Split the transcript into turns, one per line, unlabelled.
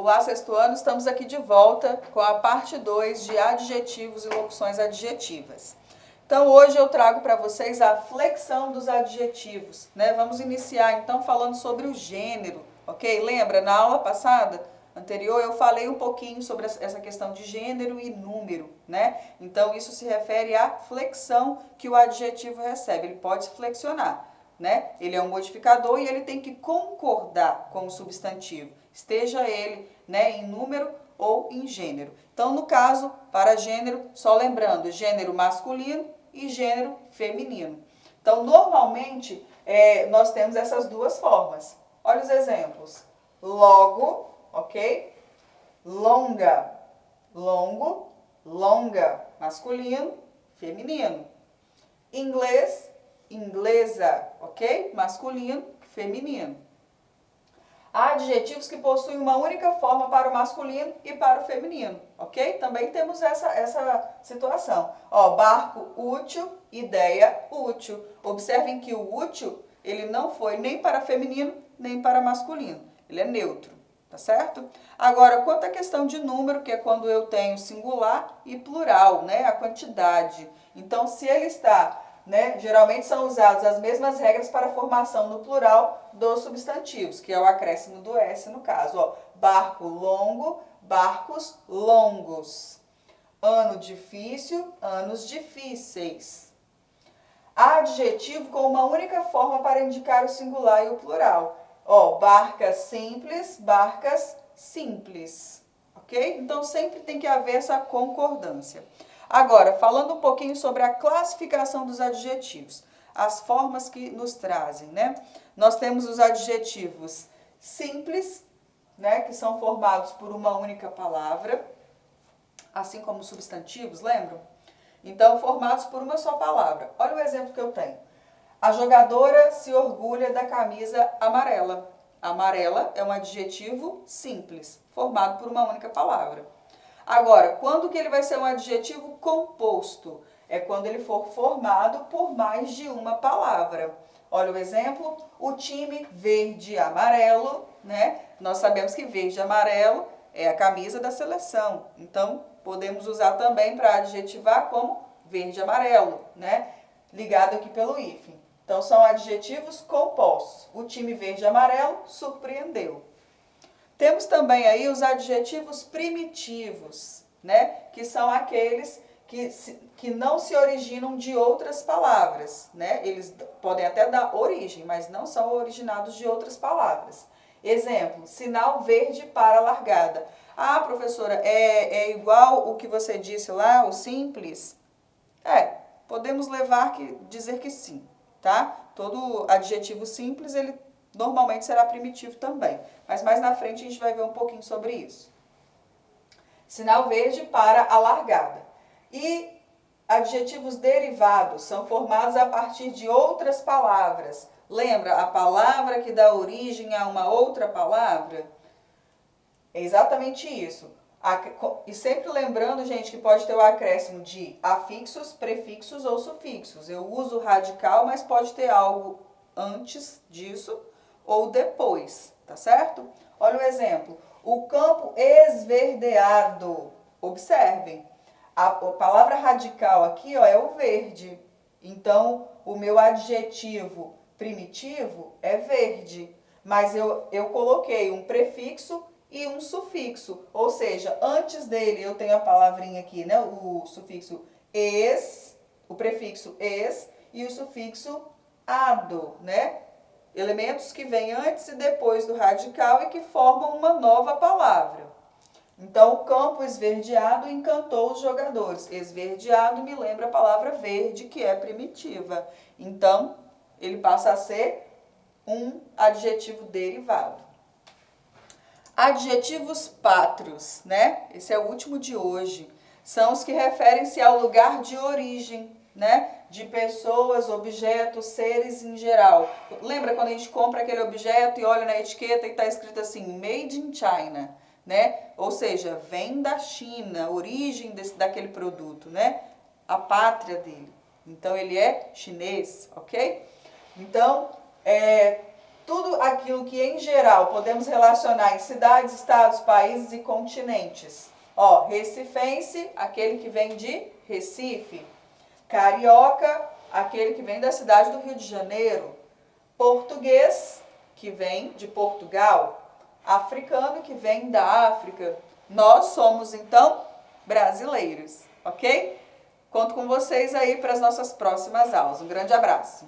Olá, sexto ano, estamos aqui de volta com a parte 2 de adjetivos e locuções adjetivas. Então, hoje eu trago para vocês a flexão dos adjetivos, né? Vamos iniciar então falando sobre o gênero, ok? Lembra, na aula passada, anterior, eu falei um pouquinho sobre essa questão de gênero e número, né? Então, isso se refere à flexão que o adjetivo recebe, ele pode se flexionar, né? Ele é um modificador e ele tem que concordar com o substantivo, esteja ele, né, em número ou em gênero. Então, no caso, para gênero, só lembrando, gênero masculino e gênero feminino. Então, normalmente, nós temos essas duas formas. Olha os exemplos. Logo, ok? Longa, longo, longa, masculino, feminino. Inglês, inglesa, ok? Masculino, feminino. Há adjetivos que possuem uma única forma para o masculino e para o feminino, ok? Também temos essa situação. Ó, barco útil, ideia útil. Observem que o útil, ele não foi nem para feminino, nem para masculino. Ele é neutro, tá certo? Agora, quanto à questão de número, que é quando eu tenho singular e plural, né? A quantidade. Então, se ele está... né? Geralmente são usadas as mesmas regras para a formação no plural dos substantivos, que é o acréscimo do S no caso. Ó, barco longo, barcos longos. Ano difícil, anos difíceis. Adjetivo com uma única forma para indicar o singular e o plural. Ó, barcas simples, barcas simples. Ok? Então sempre tem que haver essa concordância. Agora, falando um pouquinho sobre a classificação dos adjetivos, as formas que nos trazem, né? Nós temos os adjetivos simples, né, que são formados por uma única palavra, assim como os substantivos, lembram? Então, formados por uma só palavra. Olha o exemplo que eu tenho. A jogadora se orgulha da camisa amarela. Amarela é um adjetivo simples, formado por uma única palavra. Agora, quando que ele vai ser um adjetivo composto? É quando ele for formado por mais de uma palavra. Olha o exemplo, o time verde e amarelo, né? Nós sabemos que verde e amarelo é a camisa da seleção. Então, podemos usar também para adjetivar como verde e amarelo, né? Ligado aqui pelo hífen. Então, são adjetivos compostos. O time verde e amarelo surpreendeu. Temos também aí os adjetivos primitivos, né? Que são aqueles que não se originam de outras palavras, né? Eles podem até dar origem, mas não são originados de outras palavras. Exemplo, sinal verde para largada. Ah, professora, é igual o que você disse lá, o simples? Podemos dizer que sim, tá? Todo adjetivo simples, ele normalmente será primitivo também, mas mais na frente a gente vai ver um pouquinho sobre isso. Sinal verde para a largada. E adjetivos derivados são formados a partir de outras palavras. Lembra a palavra que dá origem a uma outra palavra? É exatamente isso. E sempre lembrando, gente, que pode ter o acréscimo de afixos, prefixos ou sufixos. Eu uso radical, mas pode ter algo antes disso ou depois, tá certo? Olha o exemplo. O campo esverdeado. Observem. A palavra radical aqui, ó, é o verde. Então, o meu adjetivo primitivo é verde. Mas eu coloquei um prefixo e um sufixo. Ou seja, antes dele eu tenho a palavrinha aqui, né? O sufixo es, o prefixo es e o sufixo ado, né? Elementos que vêm antes e depois do radical e que formam uma nova palavra. Então, o campo esverdeado encantou os jogadores. Esverdeado me lembra a palavra verde, que é primitiva. Então, ele passa a ser um adjetivo derivado. Adjetivos pátrios, né? Esse é o último de hoje. São os que referem-se ao lugar de origem, né? De pessoas, objetos, seres em geral. Lembra quando a gente compra aquele objeto e olha na etiqueta e está escrito assim, Made in China, né? Ou seja, vem da China, origem daquele produto, né? A pátria dele. Então, ele é chinês, ok? Então, tudo aquilo que em geral podemos relacionar em cidades, estados, países e continentes. Ó, recifense, aquele que vem de Recife. Carioca, aquele que vem da cidade do Rio de Janeiro. Português, que vem de Portugal. Africano, que vem da África. Nós somos, então, brasileiros, ok? Conto com vocês aí para as nossas próximas aulas. Um grande abraço.